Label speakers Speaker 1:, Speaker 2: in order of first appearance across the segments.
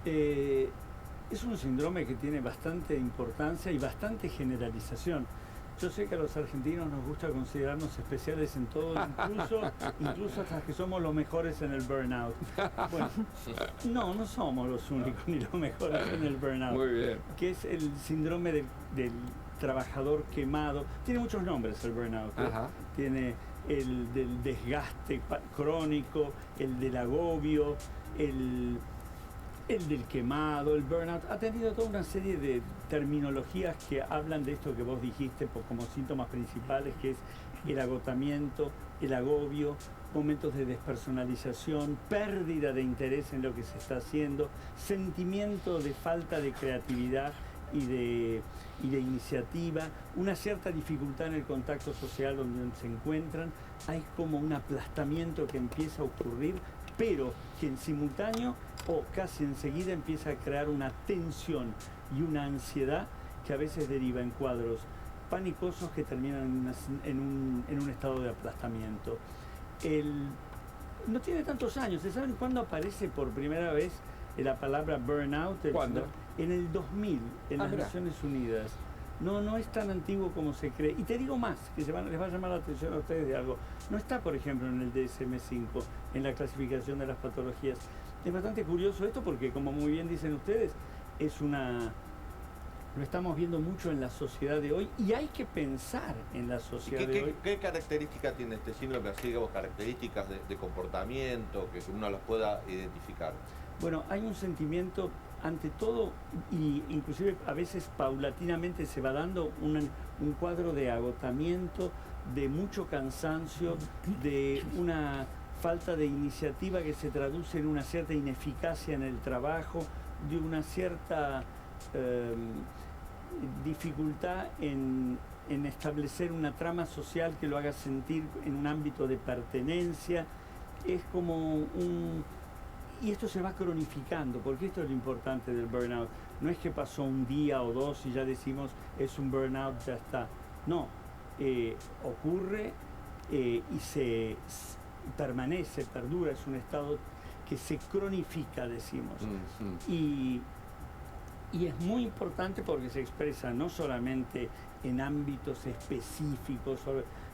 Speaker 1: Eh, es un síndrome que tiene bastante importancia y bastante generalización. Yo sé que a los argentinos nos gusta considerarnos especiales en todo, incluso hasta que somos los mejores en el burnout. Bueno, no somos los únicos ni los mejores en el burnout.
Speaker 2: Muy bien.
Speaker 1: Que es el síndrome del trabajador quemado. Tiene muchos nombres el burnout. Tiene el del desgaste crónico, el del agobio, el del quemado, el burnout. Ha tenido toda una serie de terminologías que hablan de esto que vos dijiste como síntomas principales, que es el agotamiento, el agobio, momentos de despersonalización, pérdida de interés en lo que se está haciendo, sentimiento de falta de creatividad y de iniciativa, una cierta dificultad en el contacto social donde se encuentran. Hay como un aplastamiento que empieza a ocurrir, pero que en simultáneo o casi enseguida empieza a crear una tensión y una ansiedad que a veces deriva en cuadros panicosos que terminan en un estado de aplastamiento. No tiene tantos años. ¿Se saben cuándo aparece por primera vez la palabra burnout?
Speaker 2: ¿Cuándo?
Speaker 1: En el 2000, en las
Speaker 2: mirá.
Speaker 1: Naciones Unidas. No es tan antiguo como se cree. Y te digo más, que les va a llamar la atención a ustedes de algo. No está, por ejemplo, en el DSM-5, en la clasificación de las patologías. Es bastante curioso esto porque, como muy bien dicen ustedes, lo estamos viendo mucho en la sociedad de hoy y hay que pensar en la sociedad de hoy.
Speaker 3: ¿Qué características tiene este síndrome? Así, digamos, características de comportamiento, que uno las pueda identificar.
Speaker 1: Bueno, hay un sentimiento, ante todo, y inclusive a veces paulatinamente se va dando un cuadro de agotamiento, de mucho cansancio, de una falta de iniciativa que se traduce en una cierta ineficacia en el trabajo, de una cierta dificultad en establecer una trama social que lo haga sentir en un ámbito de pertenencia. Es como y esto se va cronificando, porque esto es lo importante del burnout. No es que pasó un día o dos y ya decimos es un burnout, ya está. No, ocurre y permanece, perdura, es un estado que se cronifica, decimos. Y es muy importante porque se expresa no solamente en ámbitos específicos,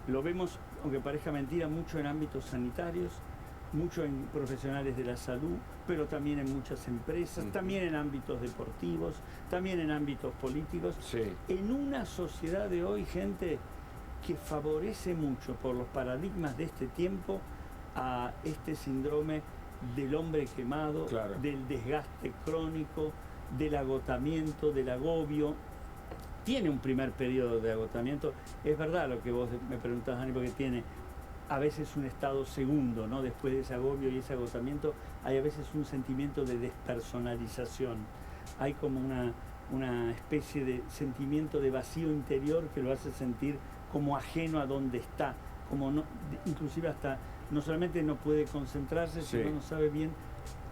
Speaker 1: lo vemos, aunque parezca mentira, mucho en ámbitos sanitarios, mucho en profesionales de la salud, pero también en muchas empresas, también en ámbitos deportivos, también en ámbitos políticos.
Speaker 2: Sí.
Speaker 1: En una sociedad de hoy, gente, que favorece mucho por los paradigmas de este tiempo a este síndrome del hombre quemado,
Speaker 2: Claro,
Speaker 1: del desgaste crónico, del agotamiento, del agobio. Tiene un primer periodo de agotamiento. Es verdad lo que vos me preguntás, Dani, porque tiene a veces un estado segundo, ¿no? Después de ese agobio y ese agotamiento, hay a veces un sentimiento de despersonalización. Hay como una especie de sentimiento de vacío interior que lo hace sentir como ajeno a donde está, como inclusive hasta no solamente no puede concentrarse,
Speaker 2: sí,
Speaker 1: sino no sabe bien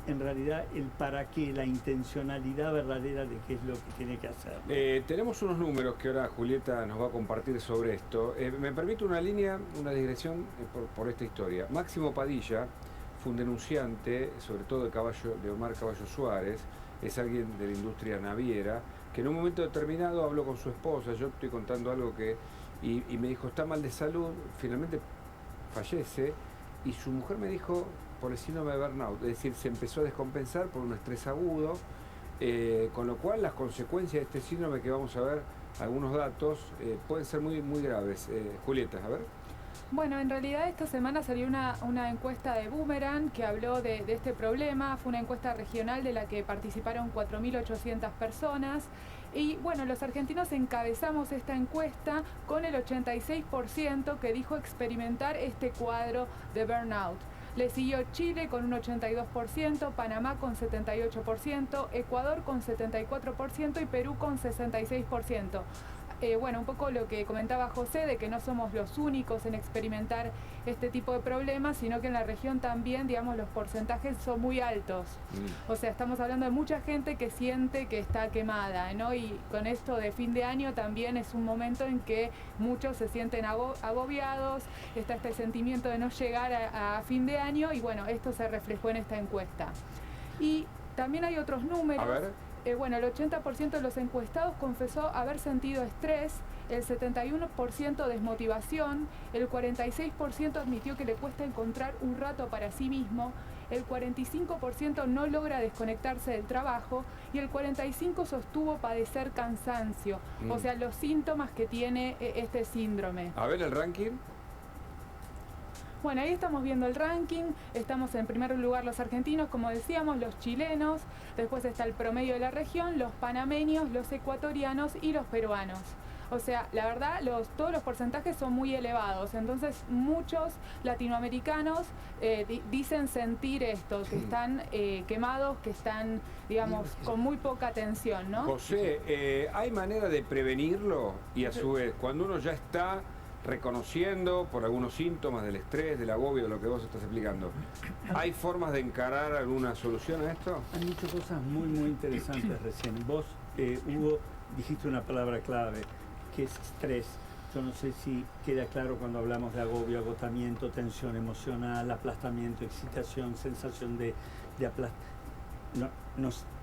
Speaker 1: en realidad el para qué, la intencionalidad verdadera de qué es lo que tiene que hacer.
Speaker 2: Tenemos unos números que ahora Julieta nos va a compartir sobre esto. Me permite una digresión por esta historia. Máximo Padilla fue un denunciante, sobre todo de Omar Caballo Suárez, es alguien de la industria naviera, que en un momento determinado habló con su esposa, yo estoy contando algo y me dijo, está mal de salud, finalmente fallece, y su mujer me dijo, por el síndrome de burnout, es decir, se empezó a descompensar por un estrés agudo, con lo cual las consecuencias de este síndrome, que vamos a ver algunos datos, pueden ser muy, muy graves. Julieta, a ver.
Speaker 4: Bueno, en realidad esta semana salió una encuesta de Boomerang que habló de este problema. Fue una encuesta regional de la que participaron 4.800 personas. Y bueno, los argentinos encabezamos esta encuesta con el 86% que dijo experimentar este cuadro de burnout. Le siguió Chile con un 82%, Panamá con 78%, Ecuador con 74% y Perú con 66%. Bueno, un poco lo que comentaba José, de que no somos los únicos en experimentar este tipo de problemas, sino que en la región también, digamos, los porcentajes son muy altos. O sea, estamos hablando de mucha gente que siente que está quemada, ¿no? Y con esto de fin de año también es un momento en que muchos se sienten agobiados, está este sentimiento de no llegar a fin de año y bueno, esto se reflejó en esta encuesta. Y También hay otros números.
Speaker 2: A ver.
Speaker 4: Bueno, el 80% de los encuestados confesó haber sentido estrés, el 71% desmotivación, el 46% admitió que le cuesta encontrar un rato para sí mismo, el 45% no logra desconectarse del trabajo y el 45% sostuvo padecer cansancio, o sea, los síntomas que tiene este síndrome.
Speaker 2: A ver el ranking.
Speaker 4: Bueno, ahí estamos viendo el ranking, estamos en primer lugar los argentinos, como decíamos, los chilenos, después está el promedio de la región, los panameños, los ecuatorianos y los peruanos. O sea, la verdad, todos los porcentajes son muy elevados, entonces muchos latinoamericanos dicen sentir esto, que están quemados, que están, digamos, con muy poca atención, ¿no?
Speaker 2: José, ¿hay manera de prevenirlo? Y a su vez, cuando uno ya está reconociendo por algunos síntomas del estrés, del agobio, de lo que vos estás explicando, ¿hay formas de encarar alguna solución a esto?
Speaker 1: Hay muchas cosas muy, muy interesantes recién. Vos, Hugo, dijiste una palabra clave, que es estrés. Yo no sé si queda claro cuando hablamos de agobio, agotamiento, tensión emocional, aplastamiento, excitación, sensación de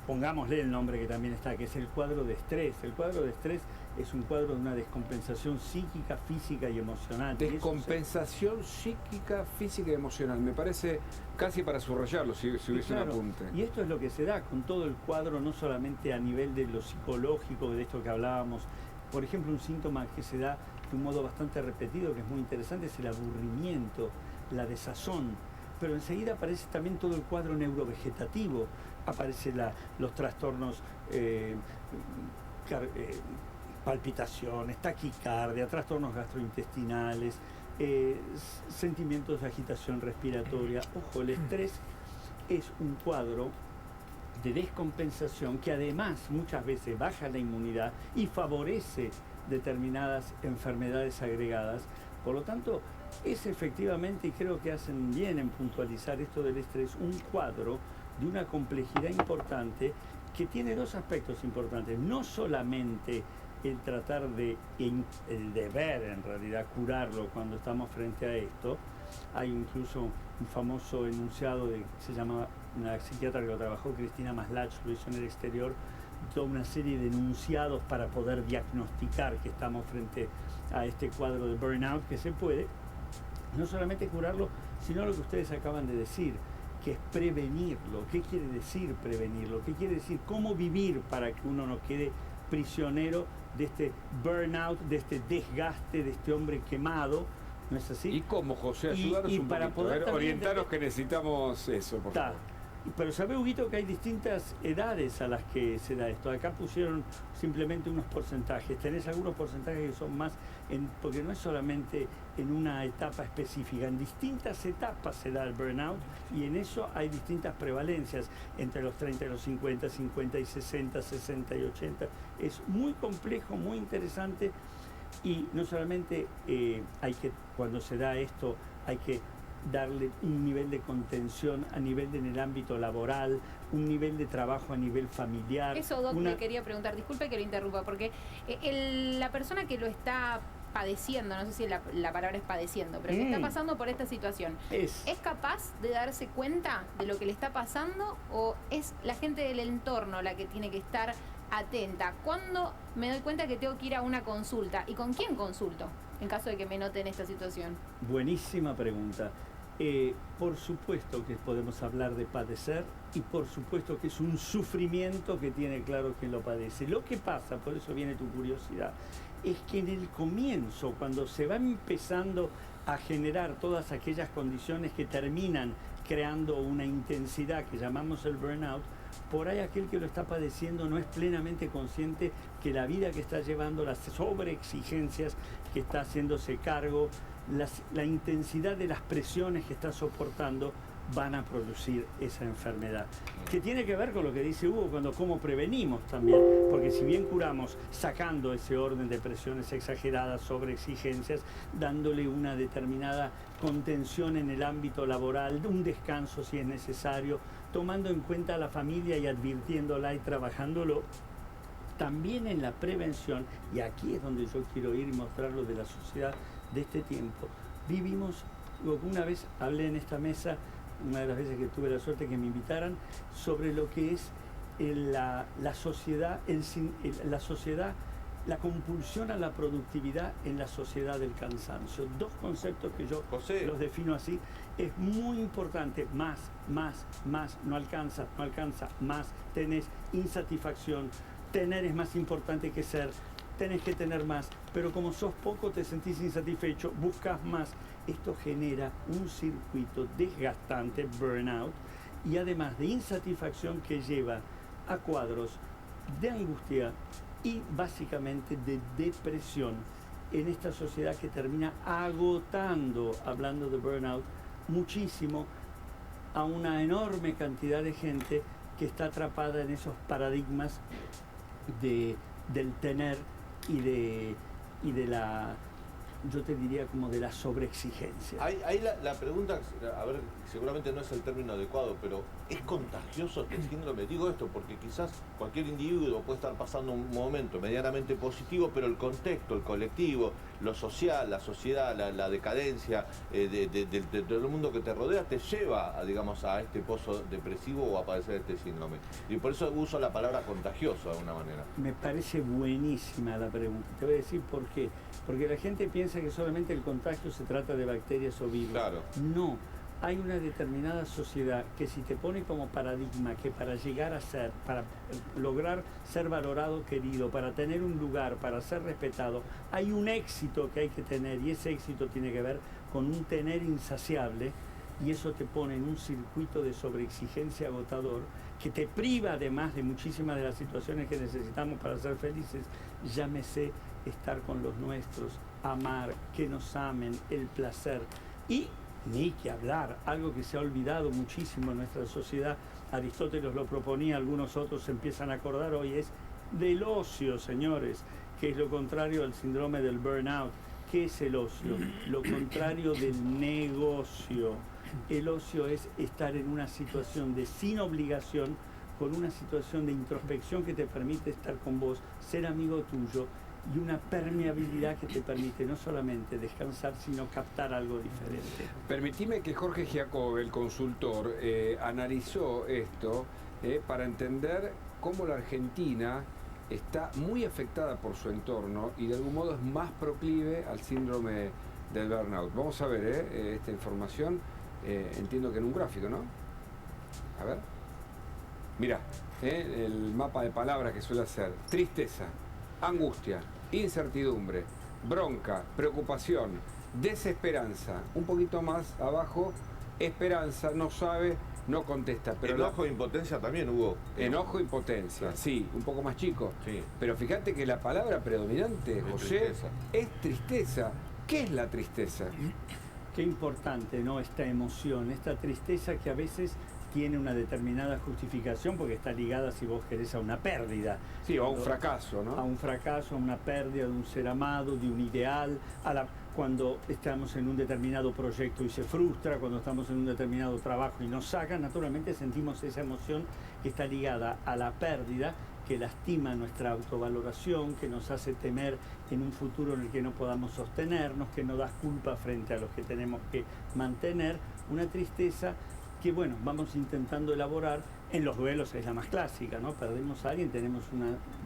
Speaker 1: pongámosle el nombre que también está, que es el cuadro de estrés. El cuadro de estrés es un cuadro de una descompensación psíquica, física y emocional.
Speaker 2: Descompensación psíquica, física y emocional. Me parece casi para subrayarlo, si hubiese un apunte.
Speaker 1: Y esto es lo que se da con todo el cuadro, no solamente a nivel de lo psicológico, de esto que hablábamos. Por ejemplo, un síntoma que se da de un modo bastante repetido, que es muy interesante, es el aburrimiento, la desazón. Pero enseguida aparece también todo el cuadro neurovegetativo. Aparecen los trastornos, palpitaciones, taquicardia, trastornos gastrointestinales, sentimientos de agitación respiratoria. Ojo, el estrés es un cuadro de descompensación que además muchas veces baja la inmunidad y favorece determinadas enfermedades agregadas. Por lo tanto, es efectivamente, y creo que hacen bien en puntualizar esto del estrés, un cuadro de una complejidad importante que tiene dos aspectos importantes. No solamente el tratar el deber en realidad curarlo cuando estamos frente a esto. Hay incluso un famoso enunciado se llama, una psiquiatra que lo trabajó, Cristina Maslach, lo hizo en el exterior, toda una serie de enunciados para poder diagnosticar que estamos frente a este cuadro de burnout, que se puede no solamente curarlo, sino lo que ustedes acaban de decir, que es prevenirlo. ¿Qué quiere decir prevenirlo? ¿Qué quiere decir cómo vivir para que uno no quede prisionero de este burnout, de este desgaste, de este hombre quemado? ¿No es así?
Speaker 2: ¿Y cómo, José? Ayudarnos un
Speaker 1: para
Speaker 2: poquito.
Speaker 1: poder
Speaker 2: orientarnos que necesitamos eso, por favor.
Speaker 1: Pero sabe, Huguito, que hay distintas edades a las que se da esto. Acá pusieron simplemente unos porcentajes. Tenés algunos porcentajes que son más, porque no es solamente en una etapa específica. En distintas etapas se da el burnout y en eso hay distintas prevalencias entre los 30 y los 50, 50 y 60, 60 y 80. Es muy complejo, muy interesante y no solamente cuando se da esto, hay que darle un nivel de contención a nivel en el ámbito laboral, un nivel de trabajo a nivel familiar.
Speaker 5: Eso, Doc, le quería preguntar, disculpe que lo interrumpa, porque la persona que lo está padeciendo, no sé si la palabra es padeciendo, pero que está pasando por esta situación, ¿es capaz de darse cuenta de lo que le está pasando o es la gente del entorno la que tiene que estar atenta? ¿Cuándo me doy cuenta que tengo que ir a una consulta? ¿Y con quién consulto en caso de que me note en esta situación?
Speaker 1: Buenísima pregunta. Por supuesto que podemos hablar de padecer y por supuesto que es un sufrimiento que tiene claro quien lo padece. Lo que pasa, por eso viene tu curiosidad, es que en el comienzo, cuando se va empezando a generar todas aquellas condiciones que terminan creando una intensidad que llamamos el burnout, por ahí aquel que lo está padeciendo no es plenamente consciente que la vida que está llevando, las sobreexigencias que está haciéndose cargo, la intensidad de las presiones que está soportando van a producir esa enfermedad. Que tiene que ver con lo que dice Hugo, cómo prevenimos también, porque si bien curamos sacando ese orden de presiones exageradas, sobreexigencias, dándole una determinada contención en el ámbito laboral, un descanso si es necesario, tomando en cuenta a la familia y advirtiéndola y trabajándolo, también en la prevención, y aquí es donde yo quiero ir y mostrarlo de la sociedad de este tiempo, vivimos, una vez hablé en esta mesa una de las veces que tuve la suerte que me invitaran, sobre lo que es la sociedad, la compulsión a la productividad en la sociedad del cansancio. Dos conceptos que yo los defino así. Es muy importante, más, no alcanza, más, tenés insatisfacción, tener es más importante que ser, tenés que tener más, pero como sos poco te sentís insatisfecho, buscas más. Esto genera un circuito desgastante, burnout, y además de insatisfacción que lleva a cuadros de angustia y básicamente de depresión en esta sociedad que termina agotando, hablando de burnout, muchísimo a una enorme cantidad de gente que está atrapada en esos paradigmas del tener y de la, yo te diría como de la sobreexigencia.
Speaker 3: Ahí la pregunta, a ver, seguramente no es el término adecuado, pero ¿es contagioso este síndrome? Digo esto porque quizás cualquier individuo puede estar pasando un momento medianamente positivo, pero el contexto, el colectivo, lo social, la sociedad, la decadencia de todo el mundo que te rodea te lleva, digamos, a este pozo depresivo o a padecer este síndrome. Y por eso uso la palabra contagioso de alguna manera.
Speaker 1: Me parece buenísima la pregunta. Te voy a decir por qué. Porque la gente piensa que solamente el contagio se trata de bacterias o virus.
Speaker 3: Claro.
Speaker 1: No. Hay una determinada sociedad que si te pone como paradigma que para llegar a ser, para lograr ser valorado, querido, para tener un lugar, para ser respetado, hay un éxito que hay que tener, y ese éxito tiene que ver con un tener insaciable, y eso te pone en un circuito de sobreexigencia agotador que te priva además de muchísimas de las situaciones que necesitamos para ser felices, llámese estar con los nuestros, amar, que nos amen, el placer. Y ni que hablar, algo que se ha olvidado muchísimo en nuestra sociedad, Aristóteles lo proponía, algunos otros se empiezan a acordar hoy, es del ocio, señores, que es lo contrario al síndrome del burnout. ¿Qué es el ocio? Lo contrario del negocio. El ocio es estar en una situación de sin obligación, con una situación de introspección que te permite estar con vos, ser amigo tuyo, y una permeabilidad que te permite no solamente descansar, sino captar algo diferente.
Speaker 2: Permitime que Jorge Giacobbe, el consultor, analizó esto para entender cómo la Argentina está muy afectada por su entorno y de algún modo es más proclive al síndrome del burnout. Vamos a ver esta información, entiendo que en un gráfico, ¿no? A ver. Mirá, el mapa de palabras que suele hacer. Tristeza, angustia, incertidumbre, bronca, preocupación, desesperanza. Un poquito más abajo, esperanza, no sabe, no contesta. Pero
Speaker 3: enojo e impotencia también hubo.
Speaker 2: Enojo e impotencia, sí, un poco más chico.
Speaker 3: Sí.
Speaker 2: Pero fíjate que la palabra predominante, José, es tristeza. ¿Qué es la tristeza?
Speaker 1: Qué importante, ¿no? Esta emoción, esta tristeza que a veces tiene una determinada justificación porque está ligada, si vos querés, a una pérdida.
Speaker 2: Sí, o a un fracaso, ¿no?
Speaker 1: A un fracaso, a una pérdida de un ser amado, de un ideal, cuando estamos en un determinado proyecto y se frustra, cuando estamos en un determinado trabajo y nos sacan, naturalmente sentimos esa emoción que está ligada a la pérdida, que lastima nuestra autovaloración, que nos hace temer en un futuro en el que no podamos sostenernos, que nos da culpa frente a los que tenemos que mantener, una tristeza que, bueno, vamos intentando elaborar. En los duelos es la más clásica, ¿no? Perdemos a alguien,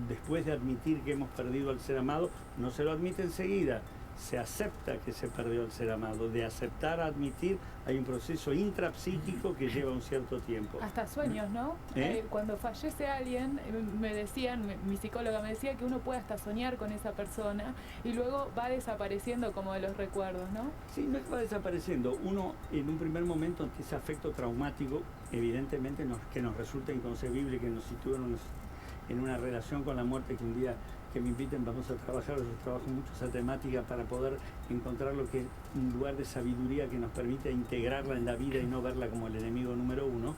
Speaker 1: después de admitir que hemos perdido al ser amado, no se lo admite enseguida, se acepta que se perdió el ser amado. De aceptar a admitir hay un proceso intrapsíquico que lleva un cierto tiempo.
Speaker 4: Hasta sueños, ¿no? Cuando fallece alguien, mi psicóloga me decía que uno puede hasta soñar con esa persona y luego va desapareciendo como de los recuerdos, ¿no?
Speaker 1: Sí, no va desapareciendo. Uno, en un primer momento, ante ese afecto traumático, evidentemente que nos resulta inconcebible que nos sitúen en una relación con la muerte, que un día que me inviten vamos a trabajar, yo trabajo mucho esa temática para poder encontrar lo que es un lugar de sabiduría que nos permite integrarla en la vida y no verla como el enemigo número uno.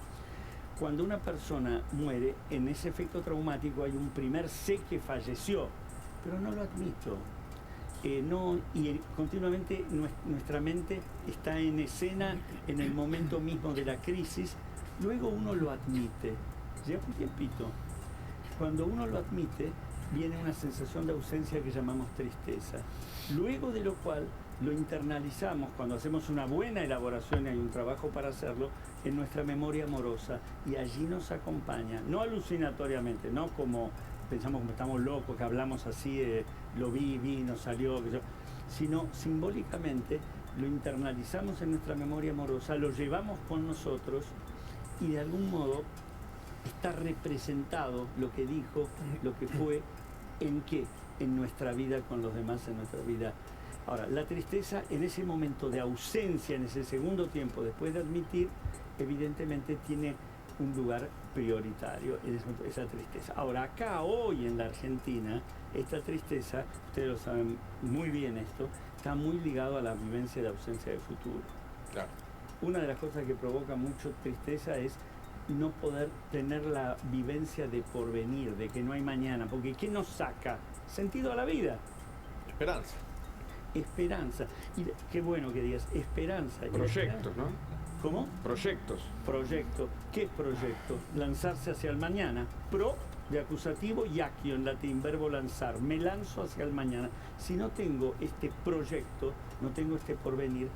Speaker 1: Cuando una persona muere, en ese efecto traumático hay un primer sé que falleció, pero no lo admito. Y continuamente nuestra mente está en escena en el momento mismo de la crisis, luego uno lo admite, lleva un tiempito. Cuando uno lo admite, viene una sensación de ausencia que llamamos tristeza. Luego de lo cual lo internalizamos cuando hacemos una buena elaboración y hay un trabajo para hacerlo en nuestra memoria amorosa, y allí nos acompaña, no alucinatoriamente, no como pensamos que estamos locos, que hablamos así, lo vi, nos salió, sino simbólicamente lo internalizamos en nuestra memoria amorosa, lo llevamos con nosotros y de algún modo está representado lo que dijo, lo que fue, ¿en qué? En nuestra vida con los demás, en nuestra vida. Ahora, la tristeza en ese momento de ausencia, en ese segundo tiempo, después de admitir, evidentemente tiene un lugar prioritario, esa tristeza. Ahora, acá hoy en la Argentina, esta tristeza, ustedes lo saben muy bien esto, está muy ligado a la vivencia de ausencia de futuro.
Speaker 3: Claro.
Speaker 1: Una de las cosas que provoca mucho tristeza es no poder tener la vivencia de porvenir, de que no hay mañana, porque ¿qué nos saca? Sentido a la vida.
Speaker 3: Esperanza.
Speaker 1: Esperanza. Y qué bueno que digas esperanza.
Speaker 2: Proyectos, ¿no?
Speaker 1: ¿Cómo?
Speaker 2: Proyectos.
Speaker 1: Proyecto. ¿Qué es proyecto? Lanzarse hacia el mañana. Pro de acusativo y actio en latín, verbo lanzar. Me lanzo hacia el mañana. Si no tengo este proyecto, no tengo este porvenir,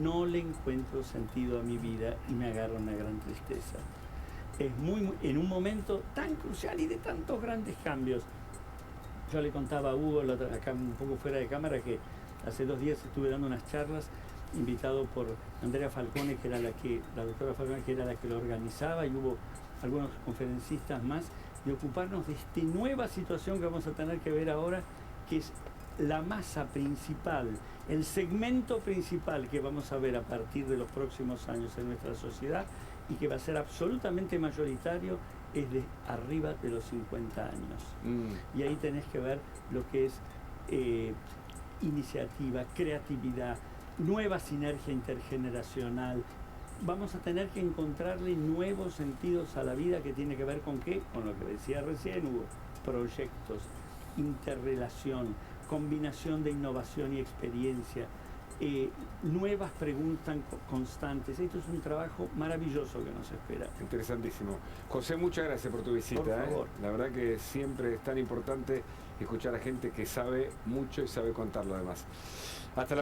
Speaker 1: no le encuentro sentido a mi vida y me agarra una gran tristeza. Es en un momento tan crucial y de tantos grandes cambios. Yo le contaba a Hugo, acá un poco fuera de cámara, que hace 2 días estuve dando unas charlas, invitado por Andrea Falcone, que era la doctora Falcone, que era la que lo organizaba, y hubo algunos conferencistas más, de ocuparnos de esta nueva situación que vamos a tener que ver ahora, que es la masa principal, el segmento principal que vamos a ver a partir de los próximos años en nuestra sociedad, y que va a ser absolutamente mayoritario, es de arriba de los 50 años. Y ahí tenés que ver lo que es iniciativa, creatividad, nueva sinergia intergeneracional. Vamos a tener que encontrarle nuevos sentidos a la vida, que tiene que ver con ¿qué? Con lo que decía recién Hugo, proyectos, interrelación, combinación de innovación y experiencia, nuevas preguntas constantes. Esto es un trabajo maravilloso que nos espera.
Speaker 2: Interesantísimo. José, muchas gracias por tu visita.
Speaker 1: Por favor.
Speaker 2: La verdad que siempre es tan importante escuchar a gente que sabe mucho y sabe contar lo demás. Hasta la